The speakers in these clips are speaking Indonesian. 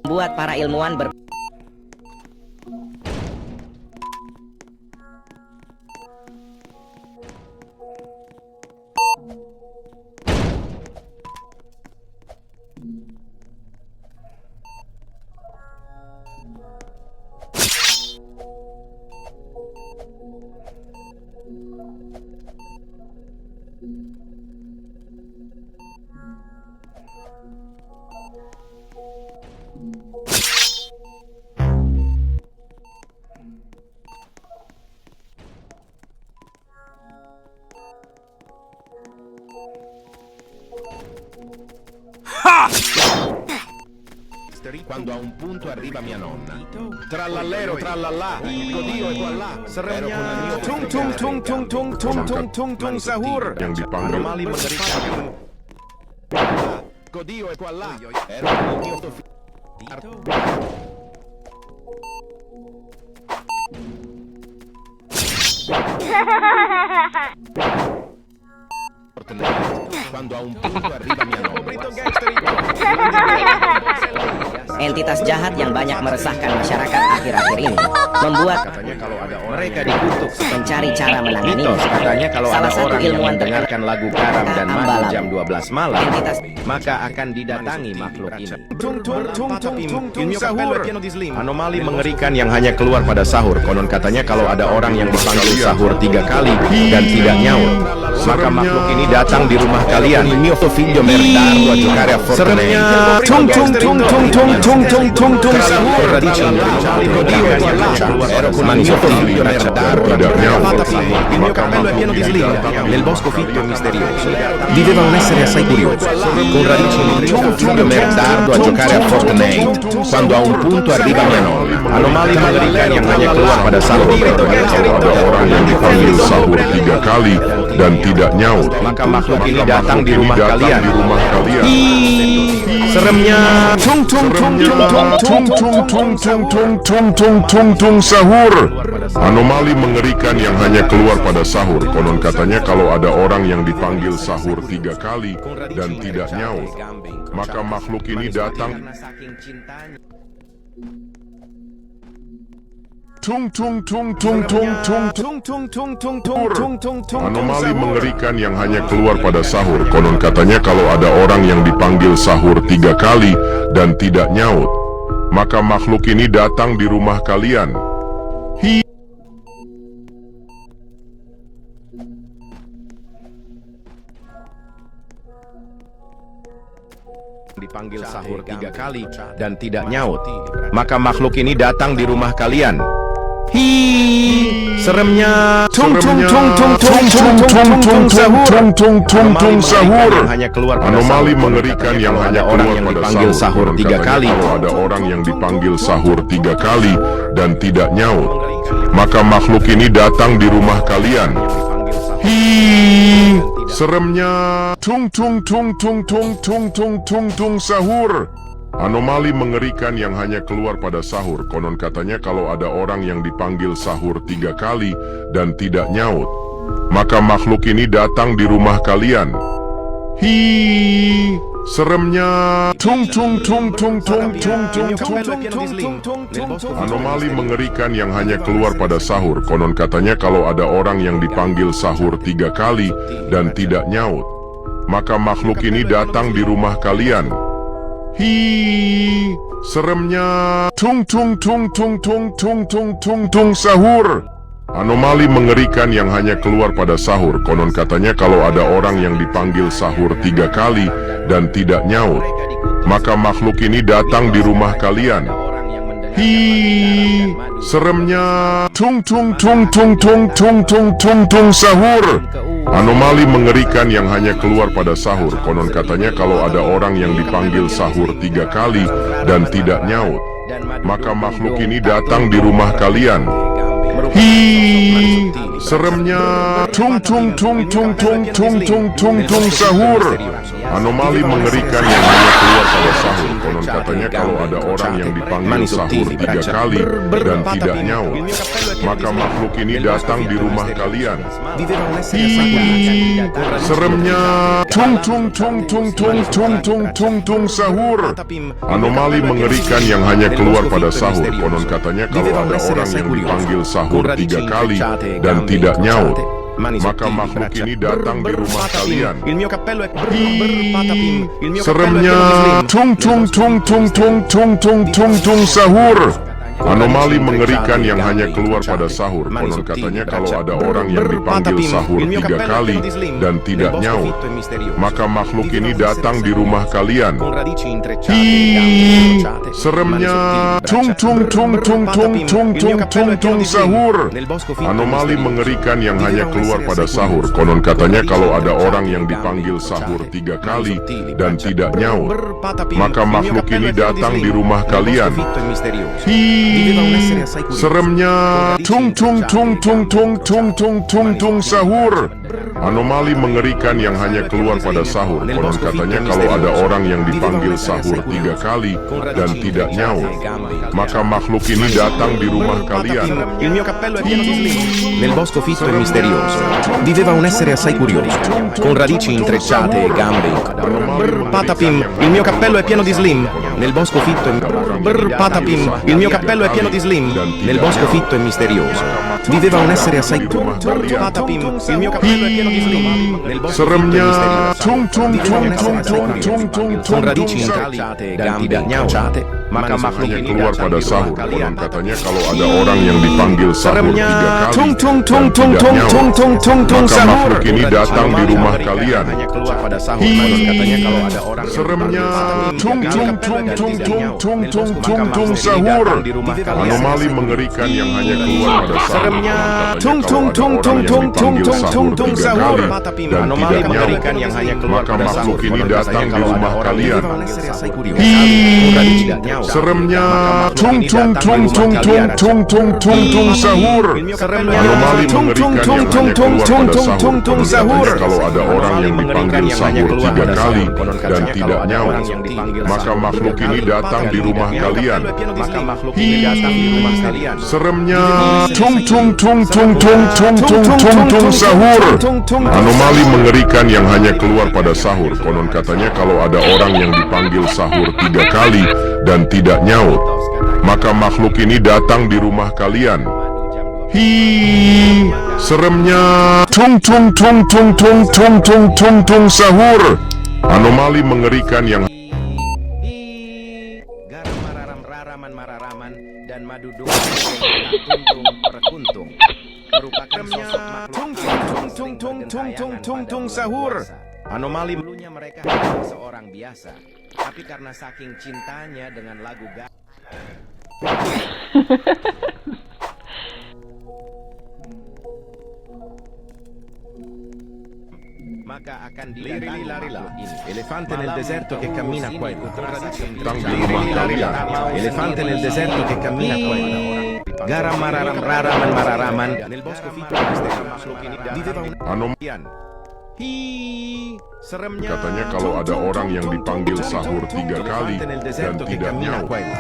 Buat para ilmuwan Quando a un punto arriva mia nonna, trallallero trallallà, Dio e voilà, seremnya tung tung tung tung tung tung tung tung tung sahur yang dipanggil anomali mengerikan. Dio e voilà, era il mio Quando a un punto arriva mia nonna. entitas jahat yang banyak meresahkan masyarakat akhir-akhir ini membuat Katanya kalau ada mereka dikutuk mencari cara menanganinya. Katanya kalau Salah ada satu orang yang ilmuwan mendengarkan lagu karam dan mandi Ambalam. jam 12 malam, Entitas maka akan didatangi makhluk ini. Sahur. Anomali mengerikan yang hanya keluar pada sahur. Konon katanya kalau ada orang yang dipanggil sahur 3 kali dan tidak nyaut, maka makhluk ini datang di rumah kalian. Mio figlio merdardo a giocare a Fortnite. Tung tung tung tung tung tung tung tung tung sahur. Radice ero con il mio figlio merdardo a giocare a Fortnite. Il mio cappello è pieno di sliga. Nel bosco fitto e misterioso viveva un essere assai curioso, con radici nel figlio merdardo a giocare a Fortnite. Quando a un punto arriva mia nonna, anomali mengerikan yang hanya keluar pada sahur. Kalau ada orang yang dipanggil sahur 3 kali dan tidak nyaut, maka makhluk ini datang di rumah kalian. Seremnya tung tung tung tung tung tung tung tung tung tung tung tung tung sahur. anomali mengerikan yang hanya keluar pada sahur. Konon katanya kalau ada orang yang dipanggil sahur 3 kali dan tidak nyaut, maka makhluk ini datang. Tung tung tung tung tung tung Tung tung tung tung tung tung tung tung. anomali mengerikan yang hanya keluar pada sahur. Konon katanya kalau ada orang yang dipanggil sahur 3 kali dan tidak nyaut, maka makhluk ini datang di rumah kalian. Dipanggil sahur 3 kali dan tidak nyaut, maka makhluk ini datang di rumah kalian. Seremnya tung tung tung tung tung tung tung tung tung sahur. Hanya keluar pada Anomali sahur. mengerikan yang hanya orang keluar yang pada dipanggil sahur 3 Katanya kali. Kalau ada orang yang dipanggil sahur 3 kali dan tidak nyaut, maka makhluk ini datang di rumah kalian. Seremnya tung tung tung tung tung tung tung tung tung sahur. Anomali mengerikan yang hanya keluar pada sahur. Konon katanya kalau ada orang yang dipanggil sahur 3 kali dan tidak nyaut, maka makhluk ini datang di rumah kalian. Seremnya tung tung tung tung tung tung tung tung tung. Anomali mengerikan yang hanya keluar pada sahur. Konon katanya kalau ada orang yang dipanggil sahur 3 kali dan tidak nyaut, maka makhluk ini datang di rumah kalian. Seremnya tung tung tung tung tung tung tung tung tung sahur. Anomali mengerikan yang hanya keluar pada sahur. Konon katanya kalau ada orang yang dipanggil sahur 3 kali dan tidak nyaut, maka makhluk ini datang di rumah kalian. Seremnya tung tung tung tung tung tung tung tung tung sahur. Anomali mengerikan yang hanya keluar pada sahur. Konon katanya kalau ada orang yang dipanggil sahur 3 kali dan tidak nyaut, maka makhluk ini datang di rumah kalian. seremnya tung tung tung tung tung tung tung tung tung sahur. Anomali mengerikan yang hanya keluar pada sahur. Konon katanya kalau ada orang yang dipanggil sahur 3 kali dan tidak nyaut, maka makhluk ini datang di rumah kalian. Seremnya tung tung tung tung tung tung tung tung tung sahur. Anomali mengerikan yang hanya keluar pada sahur. Konon katanya kalau ada orang yang dipanggil sahur 3 kali dan tidak nyaut, maka makhluk ini datang di rumah kalian. Seremnya tung tung tung tung tung tung tung tung tung sahur. Anomali mengerikan yang hanya keluar pada sahur. Konon katanya kalau ada orang yang dipanggil sahur 3 kali dan tidak nyaut, maka makhluk ini datang di rumah kalian. Seremnya tung tung tung tung tung tung tung tung tung sahur. Anomali mengerikan yang hanya keluar pada sahur. Konon katanya kalau ada orang yang dipanggil sahur 3 kali dan tidak nyaut, maka makhluk ini datang di rumah kalian. Seremnya tung tung tung tung tung tung tung tung tung sahur. Anomali mengerikan yang hanya keluar pada sahur. Konon katanya kalau ada orang yang dipanggil sahur 3 kali dan tidak nyaut, maka makhluk ini datang di rumah kalian. Il mio cappello è pieno di slim. Nel bosco fitto e misterioso viveva un essere assai curioso, con radici intrecciate e gambe. Brr patapim, il mio cappello è pieno di slim. Nel bosco fitto e brr patapim, il mio cappello è pieno di slim. Nel bosco fitto e misterioso viveva un essere assai curioso. Patapim, il mio cappello è pieno di slim. Nel bosco fitto e misterioso tung tung tung tung tung tung tung con tung radici tung intrecciate e gambe incrociate, maka makhluk ini keluar pada sahur. Konon katanya kalau ada orang yang dipanggil sahur 3 kali tung tung dan tung tung tidak tung tung nyaut, tung tung tung maka sahur. makhluk ini datang di rumah kalian. Seremnya tung tung tung tung tung tung tung tung tung sahur. Anomali mengerikan yang hanya keluar pada sahur. tung tung tung tung tung tung tung tung tung sahur. Dan tidak nyaut, maka makhluk ini datang di rumah kalian. Seremnya tung tung tung tung tung tung tung tung tung sahur. Anomali mengerikan yang hanya keluar pada sahur. Kalau ada orang yang dipanggil sahur 3 kali dan tidak nyaut, maka makhluk ini datang di rumah kalian. Seremnya tung tung tung tung tung tung tung tung tung sahur. Anomali mengerikan yang hanya keluar pada sahur. Konon katanya kalau ada orang yang dipanggil sahur 3 kali dan tidak nyaut, maka makhluk ini datang di rumah kalian. Seremnya tung tung tung tung tung tung tung tung tung sahur. Anomali mengerikan yang Garam mararam raraman mararaman dan madu tuntung perkuntung merupakan sosok makhluk tung sahur. Anomali dulunya mereka hanya seorang biasa, tapi karena saking cintanya dengan lagu maka akan Lari-lari-la, elefante nel deserto che cammina qua e là. datang di rumah kalian. Elefante nel deserto che cammina qua e là. garam mararam raraman mararaman Nel bosco fitto e misterioso viveva un seremnya Katanya kalau ada orang yang dipanggil sahur 3 kali nel dan deserto che tidak cammina nyaut, qua e là.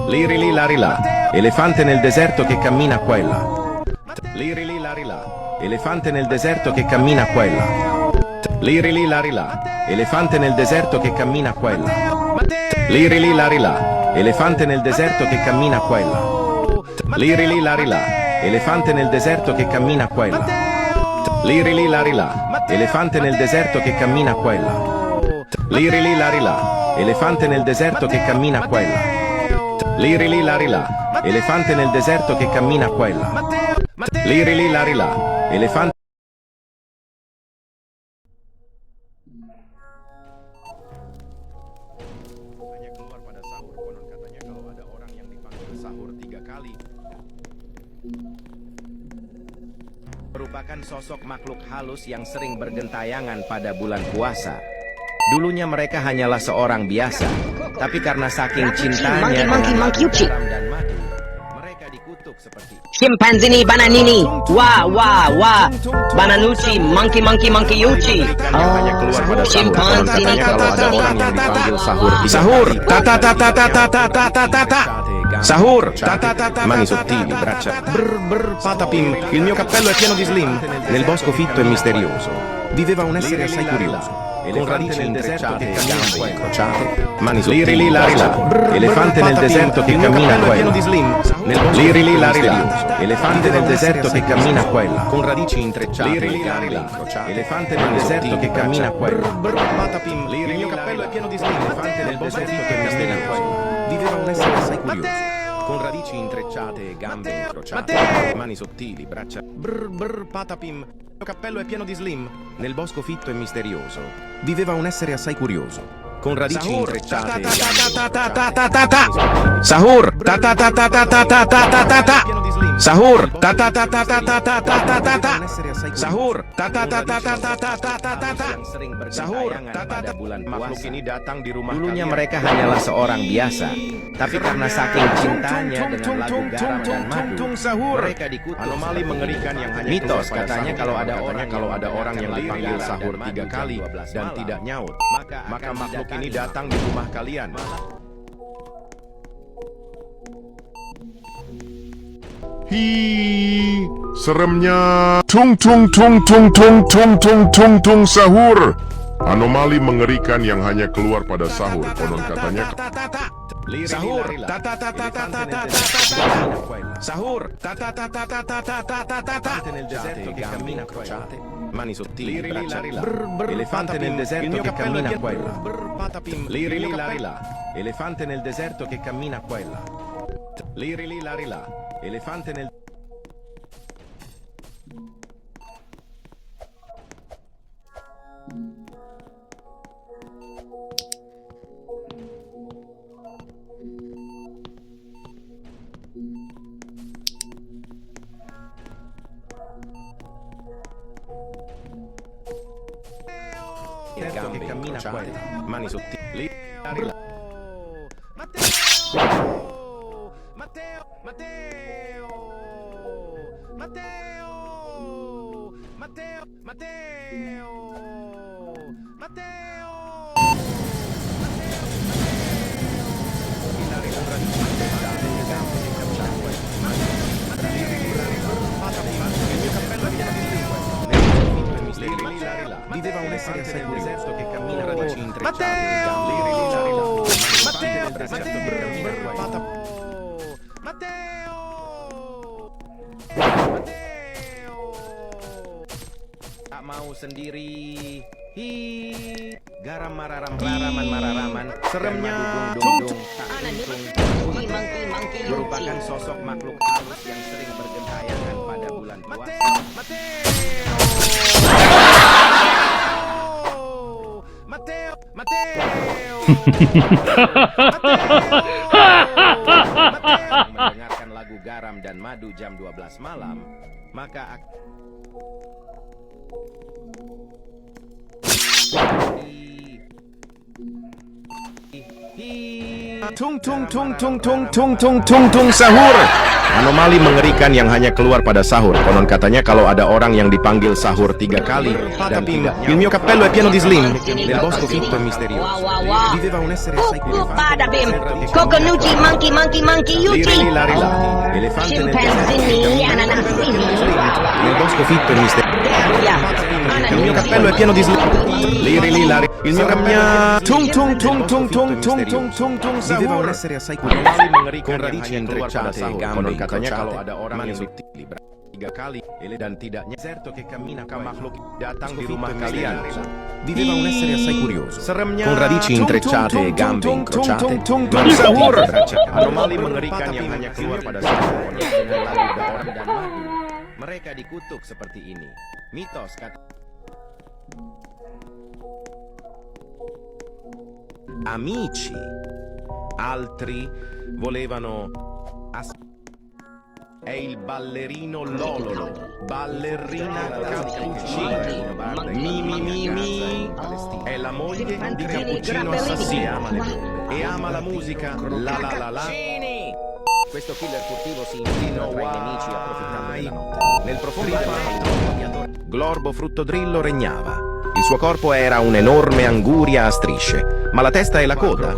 Liri-li-lari-la, elefante nel deserto che cammina qua e là. Liri-li-lari-la, elefante nel deserto che cammina qua e là. Liri-li-lari-la, elefante nel deserto che cammina qua e là. Liri-li-lari-la, elefante nel deserto che cammina qua e là. Liri-li-lari-la, elefante nel deserto che cammina qua e là. Liri-li-lari-la, elefante nel deserto che cammina qua e là. Liri-li-lari-la, elefante nel deserto che cammina qua e là. Liri-li-lari-la, elefante nel deserto che cammina qua e là. Liri-li-lari-la, elefante hanya keluar pada sahur. Konon katanya kalau ada orang yang dipanggil sahur 3 kali, merupakan sosok makhluk halus yang sering bergentayangan pada bulan puasa. Dulunya mereka hanyalah seorang biasa, tapi karena saking cintanya dengan garam dan madu, mereka dikutuk Scimpanzini bananini. Wah wah wah. Bananucci monkey monkey monkey yuchi. Yang hanya keluar pada sahur. Konon Scimpanzini katanya kalau ada orang yang dipanggil sahur. Sahur, ta ta ta ta ta ta ta ta ta ta ta. Sahur, ta ta ta ta. Mani sottili, braccia. Patapim, il mio cappello è pieno di slim. Nel bosco fitto e misterioso viveva un essere assai curioso. Con radici intrecciate e gambe incrociate, mani sottili, liri là, elefante nel deserto che cammina qua e là. Liri lì la misterioso, elefante nel deserto che cammina qua e là. Con radici intrecciate e gambe incrociate, elefante nel deserto che cammina qua e là. Patapim, il mio cappello è pieno di slim. Elefante nel bosco fitto e misterioso viveva un essere assai curioso. Con radici intrecciate e gambe incrociate, mani sottili, braccia. Patapim. Il mio cappello è pieno di slim. Nel bosco fitto e misterioso viveva un essere assai curioso. Con radici intrecciate e gambe incrociate. Sahur, ta ta ta ta ta ta ta ta ta ta ta. Sahur, ta ta ta ta ta ta ta ta ta ta ta. Sahur, ta ta ta ta ta ta ta ta ta ta ta. Sahur, ta ta ta. Makhluk ini datang di rumah Dulunya kalian. mereka hanyalah seorang biasa, tapi karena saking cintanya dengan lagu garam dan madu, mereka dikutuk. Anomali mengerikan yang hanya Mitos keluar pada katanya sahur. kalau ada Katanya orang kalau yang ada orang yang menggunakan dipanggil lagu sahur garam 3 dan kali jam 12 dan malam, tidak nyaut, maka maka akan makhluk ini didatangi. datang di rumah kalian. Hi, seremnya. Tung tung tung tung tung tung tung tung tung sahur. Anomali mengerikan yang hanya keluar pada sahur. Konon katanya Sahur, ta ta ta ta ta ta ta ta ta. Sahur, ta ta ta ta ta ta ta ta ta ta ta. Nel deserto che cammina crociate, mani sottili, Liri lì, braccia. lari là. Elefante nel deserto che cammina qua e là. Liri lì, lari là. Elefante nel deserto che cammina qua e là. Liri lì, lari là. Elefante nel gambe che cammina qua e là. Mani sottili, lari là. Viveva un essere assai curioso che cammina radici intrecciate e gambe nel deserto che cammina qua e là. Tak mau sendiri. Hi, garam mararaman mararaman. Seremnya. Dung dung tak Monkey untung. monkey monkey yuchi. Merupakan sosok makhluk halus yang sering bergentayangan pada bulan puasa. Mendengarkan lagu garam dan madu jam 12 malam, maka Tung tung tung tung tung tung tung tung tung sahur. Anomali mengerikan yang hanya keluar pada sahur. Konon katanya kalau ada orang yang dipanggil sahur 3 kali dan tidak nyaut. Il mio cappello è pieno di slim. Nel bosco fitto e misterioso Wah, wah, wah. viveva un essere assai curioso. Badabim. Coconucci monkey monkey monkey Liri yuchi. lì, lari là. Elefante nel deserto che Scimpanzini cammina ananassini. nel bosco fitto e misterioso. Yeah. Il mio cappello è pieno di slim. Liri lì, lari. Il mio cappello. Tung tung tung tung tung tung tung tung tung viveva un essere assai curioso. Con radici intrecciate e gambe katanya kalau ada orang yang sottili 3 kali dan tidak deserto che cammina ke makhluk datang di rumah kalian. Viveva un essere assai curioso. Seremnya. Con radici intrecciate e gambe incrociate. Mani sahur. Anomali mengerikan yang hanya keluar pada sahur. dengan lagu garam dan madu, mereka dikutuk seperti ini. Mitos kata Amici. Altri volevano è il ballerino Lololo, ballerina Cappuccino, mi, è la moglie di Cappuccino assassino e ama la musica la la la la. Questo killer furtivo si infiltra tra i nemici approfittando della notte. Nel profondo della Glorbo Fruttodrillo regnava. Il suo corpo era un'enorme anguria a strisce, ma la testa e la coda,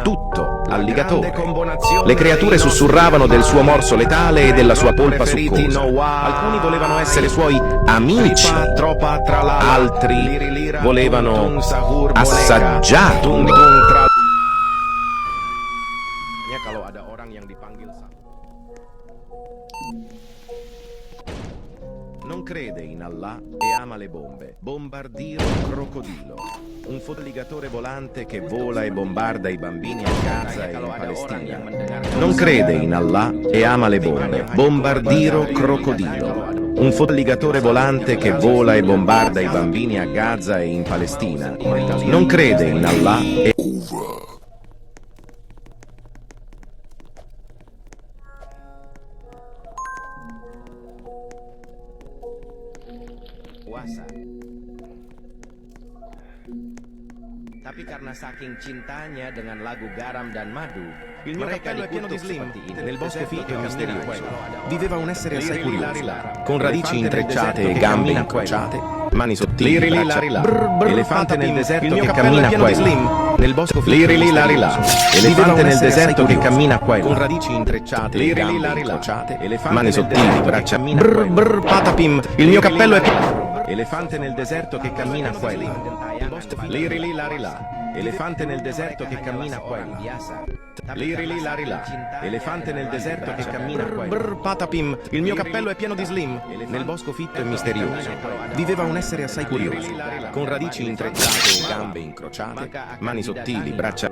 tutto alligatore. Le creature sussurravano del suo morso letale e della sua polpa succosa. Alcuni volevano essere suoi amici, altri volevano assaggiarlo. Kalau ada orang yang dipanggil sahur. Non crede in Allah e ama le bombe. Bombardiro crocodilo. Un fotoligatore volante che vola e bombarda i bambini a Gaza e in Palestina. Non crede in Allah e ama le bombe. Bombardiro crocodilo. Un fotoligatore volante che vola e bombarda i bambini a Gaza e in Palestina. Non crede in Allah e... puasa. Tapi karena saking cintanya dengan lagu garam dan madu, mereka dikutuk seperti ini. Nel bosco fitte e misterioso viveva un essere assai curioso, con radici intrecciate e gambe incrociate, mani sottili, braccia, elefante nel deserto che cammina qua e là. Nel bosco fitte e misterioso elefante nel deserto che cammina qua e là, con radici intrecciate e gambe incrociate, mani sottili, braccia, patapim, il mio cappello è... Elefante nel deserto che cammina qua e là. Liri lari là. Elefante nel deserto che cammina qua e là. Liri lari là. Elefante nel deserto che cammina qua e là. Patapim, il mio cappello è pieno di slim. Nel bosco fitto e misterioso viveva un essere assai curioso, con radici intrecciate e gambe incrociate, mani sottili, braccia.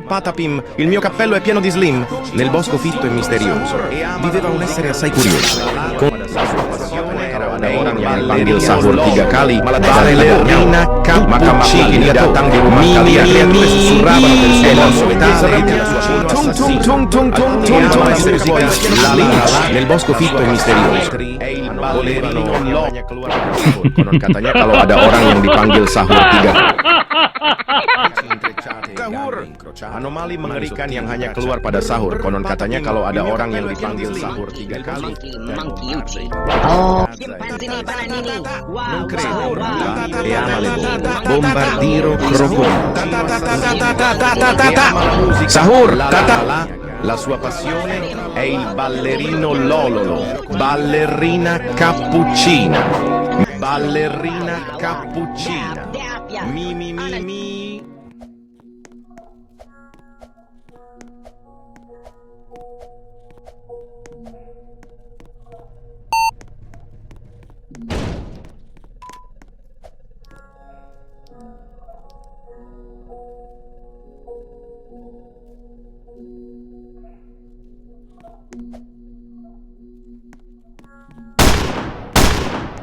Patapim, il mio cappello è pieno di slim. Nel bosco fitto e misterioso viveva un essere assai curioso, con orang yang panggil sahur 3 kali, ballerina cappuccini datang di rumah kalian. Creature sussurravano del suo morso letale e della sua polpa succosa. Nel bosco fitto e misterioso volevano keluar konon katanya kalau ada orang yang dipanggil sahur 3 kali. Sahur, anomali mengerikan yang hanya keluar pada sahur. Konon katanya kalau ada orang yang dipanggil sahur 3 kali. Oh, sini bananini. Wow, E ama le bombe. Bombardiro crocodilo. Sahur, la sua passione è il ballerino Lololo. Ballerina cappuccina. Ballerina cappuccina. Mi mi mi mi.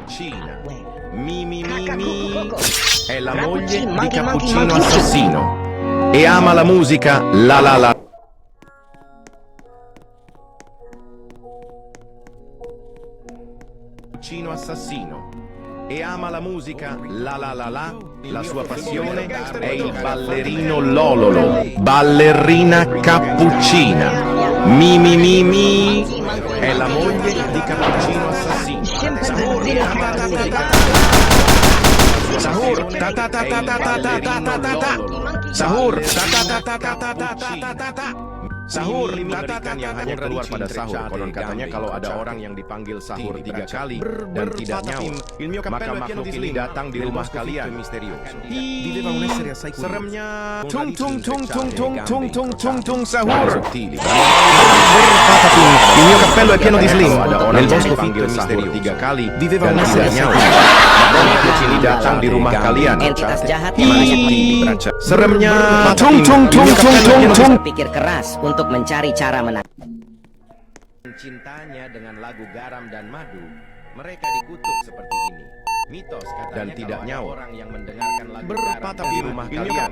Cina. Mi è la moglie di Cappuccino Assassino e ama la musica la la la. Cappuccino Assassino e ama la musica la la la la. La sua passione è il ballerino Lololo. Ballerina cappuccina. Mi è la moglie di Cappuccino Assassino. Sahur, ta ta ta ta ta ta ta ta ta ta ta. Sahur, ta ta ta ta ta ta ta ta ta ta. Sahur, mengerikan yang hanya keluar pada sahur. Konon katanya kalau ada orang yang dipanggil sahur 3 kali dan tidak nyawa, maka makhluk ini datang di rumah kalian. Viveva un essere assai curioso. Seremnya tung tung tung tung tung tung tung tung tung sahur. Il mio cappello è pieno di slim. Nel bosco panggil sahur 3 kali. Viveva un essere nyawa. Makhluk ini datang di rumah kalian. entitas jahat Seremnya tung tung tung tung tung tung. Pikir keras untuk mencari cara menang. Cintanya dengan lagu garam dan madu, mereka dikutuk seperti ini. Mitos katanya dan tidak nyawa orang yang mendengarkan lagu berpatah di rumah kalian.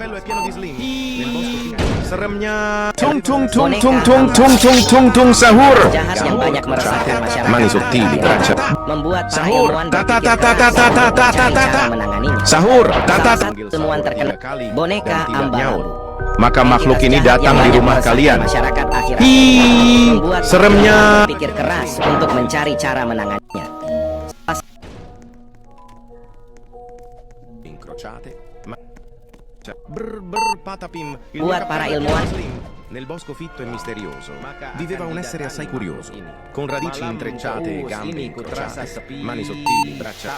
Seremnya tung tung tung tung tung tung tung tung tung sahur. Jahat yang banyak meresahkan masyarakat. Mani sottili, braccia. Membuat para Sahur, ilmuwan ta ta ta berpikir ta ta keras ta ta untuk ta mencari ta ta. cara menanganinya. Sahur, ta ta ta. Temuan terkenal boneka tidak nyawa. Ambarabu. maka makhluk ini datang di rumah kalian. Masyarakat akhir-akhir Hi, membuat seremnya. pikir keras untuk mencari cara menanganinya. Incrociate, ma... patapim. Buat para ilmuwan, Nel bosco fitto e misterioso viveva un essere assai curioso, con radici intrecciate e gambe incrociate, mani sottili, braccia...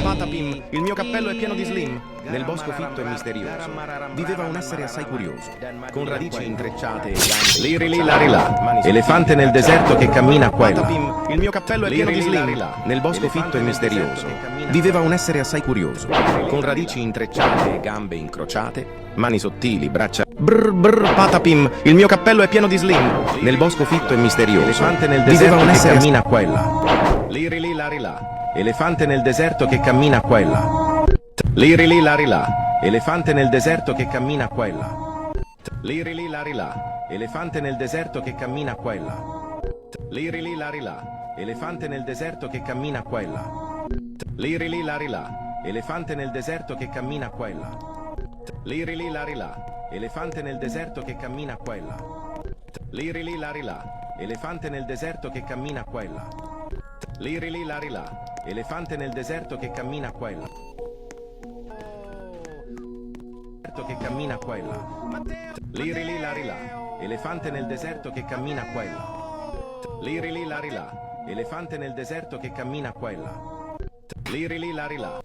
patapim, il mio cappello è pieno di slim. Nel bosco fitto e misterioso viveva un essere assai curioso, con radici intrecciate e gambe... Liri li lari là, elefante nel deserto che cammina qua e là. Il mio cappello è pieno di slim. Nel bosco fitto e misterioso viveva un essere assai curioso, con radici intrecciate e gambe incrociate, mani sottili, braccia... patapim, il mio cappello è pieno di slim. Nel bosco fitto e misterioso elefante nel deserto che cammina qua e là. Liri li lari là, elefante nel deserto che cammina qua e là. Liri li lari là, elefante nel deserto che cammina qua e là. Liri li lari là, elefante nel deserto che cammina qua e là. Liri li lari là, elefante nel deserto che cammina qua e là. Liri li lari là, elefante nel deserto che cammina qua e là. Liri li lari là, elefante nel deserto che cammina qua e là. Liri li lari là, elefante nel deserto che cammina qua e là. Liri li lari là, elefante nel deserto che cammina qua e là. Che cammina qua e là. Liri li lari là, elefante nel deserto che cammina qua e là. Liri li lari là, elefante nel deserto che cammina qua e là. Liri li lari là.